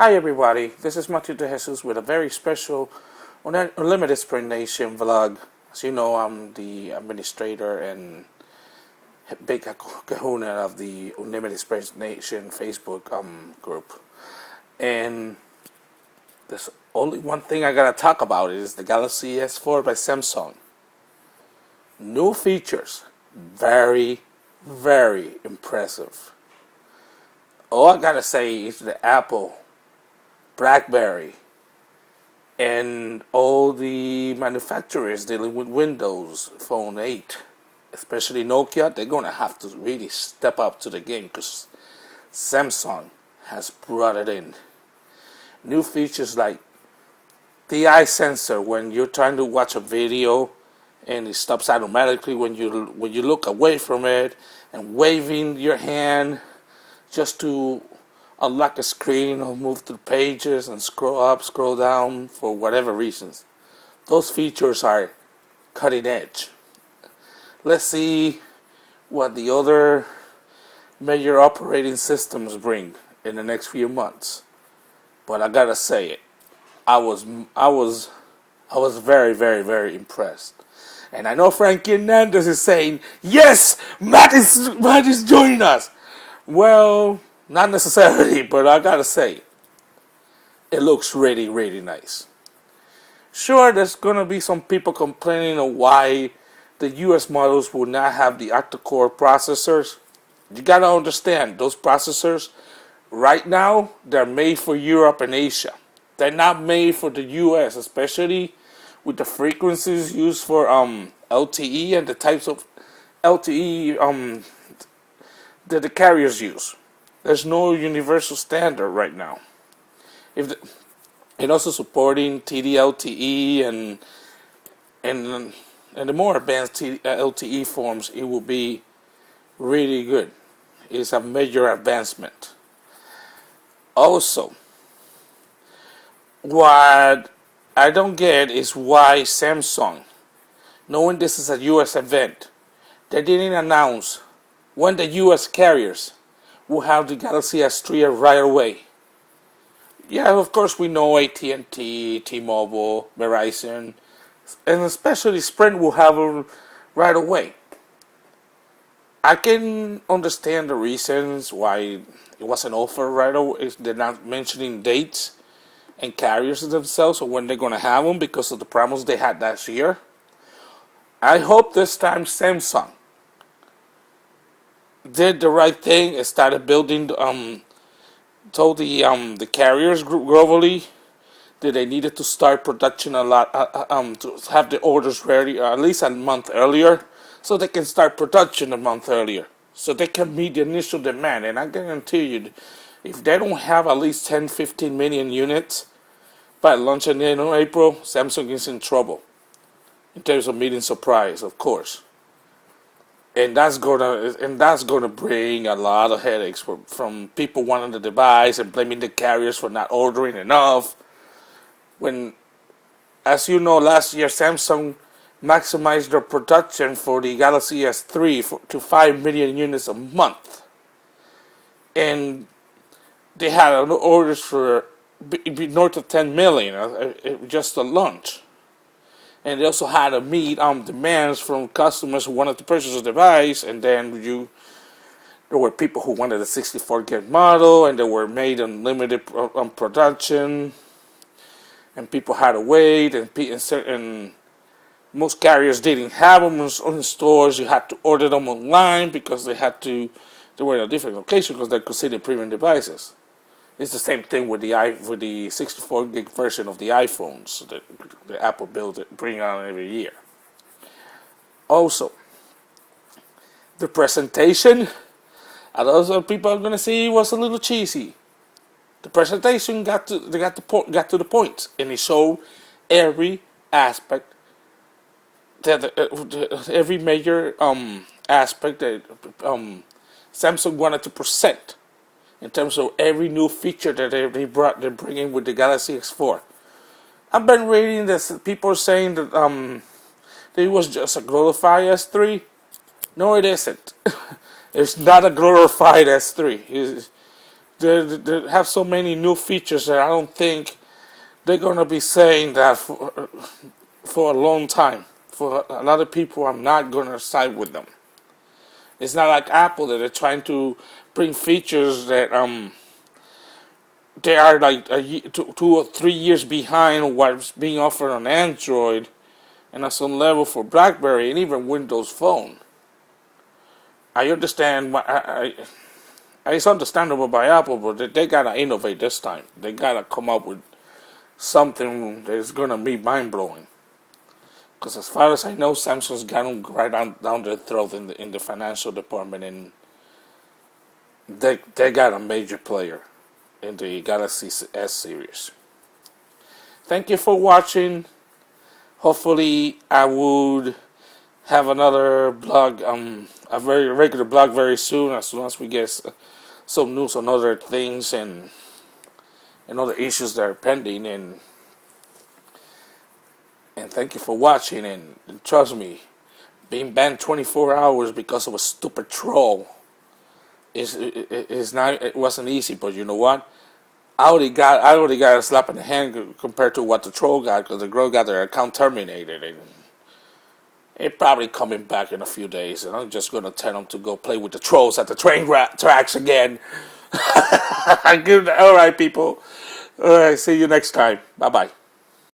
Hi everybody, this is Matthew De Jesus with a very special Unlimited Sprint Nation vlog. As you know, I'm the administrator and big kahuna of the Unlimited Sprint Nation Facebook group. And there's only one thing I gotta talk about is the Galaxy S4 by Samsung. New features, very, very impressive. All I gotta say is the Apple, Blackberry, and all the manufacturers dealing with Windows Phone 8, especially Nokia, they're going to have to really step up to the game because Samsung has brought it in. New features like the eye sensor when you're trying to watch a video and it stops automatically when you look away from it, and waving your hand just to unlock a screen or move through pages and scroll up, scroll down for whatever reasons. Those features are cutting edge. Let's see what the other major operating systems bring in the next few months. But I gotta say it, I was very, very, very impressed. And I know Frankie Hernandez is saying, yes, Matt is joining us. Well, not necessarily, but I gotta say, it looks really, really nice. Sure, there's gonna be some people complaining of why the US models will not have the octa-core processors. You gotta understand, those processors, right now, they're made for Europe and Asia. They're not made for the US, especially with the frequencies used for LTE and the types of LTE that the carriers use. There's no universal standard right now. And also supporting TD-LTE and the more advanced LTE forms, it will be really good. It's a major advancement. Also, what I don't get is why Samsung, knowing this is a US event, they didn't announce when the US carriers will have the Galaxy S3 right away. Yeah, of course we know AT&T, T-Mobile, Verizon, and especially Sprint will have it right away. I can understand the reasons why it wasn't offered right away. They're not mentioning dates and carriers themselves or when they're going to have them because of the problems they had last year. I hope this time Samsung did the right thing and started building, told the carriers globally that they needed to start production a lot, to have the orders ready at least a month earlier, so they can start production a month earlier, so they can meet the initial demand. And I guarantee you, if they don't have at least 10-15 million units by launch in April, Samsung is in trouble in terms of meeting supplies, of course. And that's gonna bring a lot of headaches from people wanting the device and blaming the carriers for not ordering enough. When, as you know, last year Samsung maximized their production for the Galaxy S3 to 5 million units a month, and they had orders for north of 10 million just to launch. And they also had to meet demands from customers who wanted to purchase a device, and then there were people who wanted a 64 gig model, and they were made in limited production, and people had to wait, and most carriers didn't have them in stores. You had to order them online because they were in a different location because they're considered premium devices. It's the same thing with the 64 gig version of the iPhones that the Apple bring out every year. Also, the presentation, a lot of people are gonna say it was a little cheesy. The presentation got to the point, and it showed every aspect, every major aspect that Samsung wanted to present. In terms of every new feature that they're bringing with the Galaxy S4. I've been reading this, people saying that it was just a glorified S3. No, it isn't. It's not a glorified S3. they have so many new features that I don't think they're gonna be saying that for a long time. For a lot of people, I'm not gonna side with them. It's not like Apple that they're trying to bring features that they are like 2 or 3 years behind what's being offered on Android and at some level for Blackberry and even Windows Phone. I understand. It's understandable by Apple, but they gotta innovate this time. They gotta come up with something that's gonna be mind blowing. Because as far as I know, Samsung's got them right down their throat in the financial department, and they got a major player in the Galaxy S series. Thank you for watching. Hopefully, I would have another blog, a very regular blog very soon as we get some news on other things and other issues that are pending. And thank you for watching. And trust me, being banned 24 hours because of a stupid troll is not. It wasn't easy, but you know what? I already got a slap in the hand compared to what the troll got, because the girl got their account terminated, and it probably coming back in a few days. And I'm just gonna tell them to go play with the trolls at the train tracks again. All right, people. All right, see you next time. Bye bye.